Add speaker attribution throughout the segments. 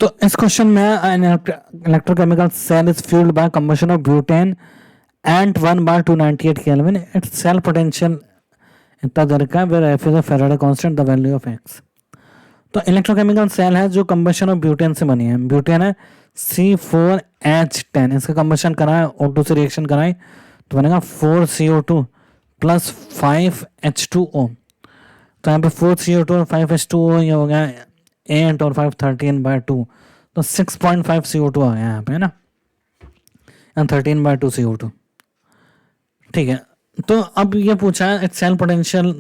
Speaker 1: तो इस क्वेश्चन में electrochemical cell is fueled by combustion of butane at 1/298 kelvin, its cell potential इतना दर का, where F is a Faraday constant, the value of X. तो electrochemical cell है जो कंबशन ऑफ ब्यूटेन से बनी है। ब्यूटेन है C4H10, इसका कंबशन कराए, O2 से रिएक्शन कराए तो बनेगा 4CO2 प्लस 5H2O। तो यहाँ पे 4CO2 और 5H2O, ये हो गया 8 और 5 13/2, तो 6.5 CO2 आ गया यहाँ पे, है ना, 13/2 CO2। ठीक है, तो अब ये पूछा है सेल पोटेंशियल,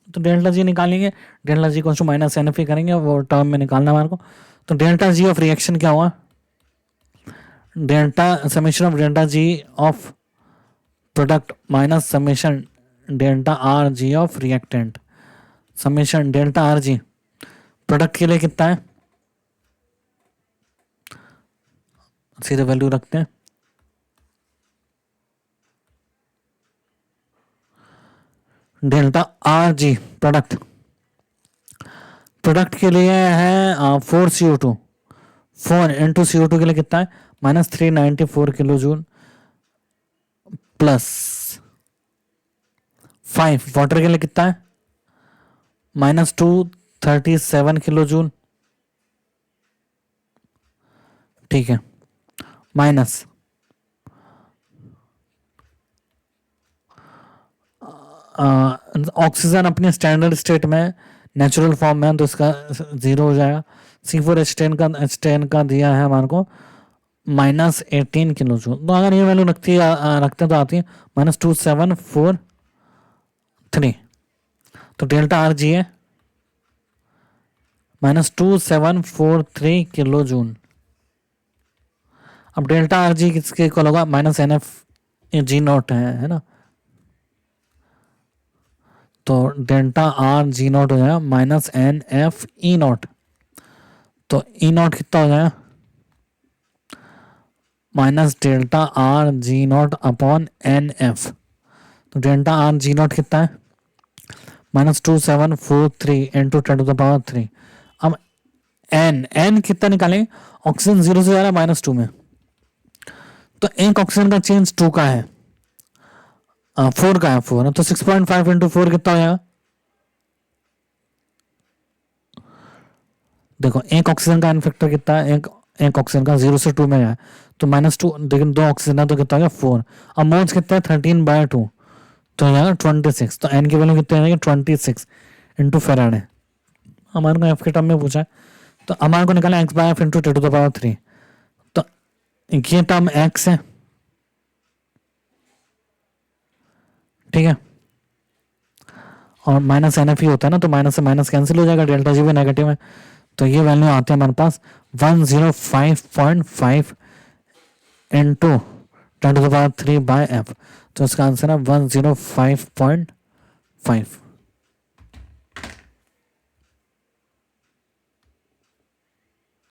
Speaker 1: तो डेल्टा जी निकालेंगे, डेल्टा जी को माइनस एन एफ करेंगे, वो टर्म में निकालना है हमारे को। तो डेल्टा जी ऑफ रिएक्शन क्या हुआ, delta summation of delta G of product minus summation delta R G of reactant, summation delta R G product के लिए कितना है, सीधे वैल्यू रखते हैं, delta R G product, product के लिए है 4CO2, 4 इंटू CO2 के लिए कितना है -394 किलो जूल, प्लस 5 वाटर के लिए कितना है -237 किलो जूल, ठीक है, माइनस ऑक्सीजन अपने स्टैंडर्ड स्टेट में नेचुरल फॉर्म में, तो इसका 0 हो जाएगा। C4H10 का दिया है हमारे को -18 किलो जूल, तो अगर ये वैल्यू रखते हैं तो आती है -2743, तो डेल्टा आर जी है -2743 किलो जूल। अब डेल्टा आर जी किसके इक्वल होगा, -NF(G0) है ना, तो डेल्टा आर G0 हो जाएगा -NF(E0), तो E0 कितना हो जाएगा -delta R G0 upon NF, तो डेल्टा आर G0 कितना है -2743 इंटू 10⁻3। अब n कितना निकालेंगे, ऑक्सीजन 0 से जा रहा है -2 में, तो एक ऑक्सीजन का चेंज 2 का है, 4 का है, 4 है, तो 6.5 इंटू 4 कितना हो जाएगा, देखो एक ऑक्सीजन का इनफेक्टर कितना है, एक ऑक्सीजन का 0 से 2 में है, तो -2, लेकिन 2 ऑक्सीजन है तो कितना हो गया 4। अब मोल्स कितना है 13/2, तो हो जाएगा 26, तो एन की वैल्यू कितनी आ जाएगी 26 इंटू फैराडे। हमारे को एफ के टर्म में पूछा है, तो हमारे को निकाला x/f इंटू 10⁻3, तो ये टर्म x है, ठीक है, और -NF ही होता है ना, तो माइनस से माइनस कैंसिल हो जाएगा, डेल्टा जी भी नेगेटिव है, तो ये वैल्यू आती है हमारे पास 105.5 इंटू 10⁻3/f, तो इसका आंसर है 105.5।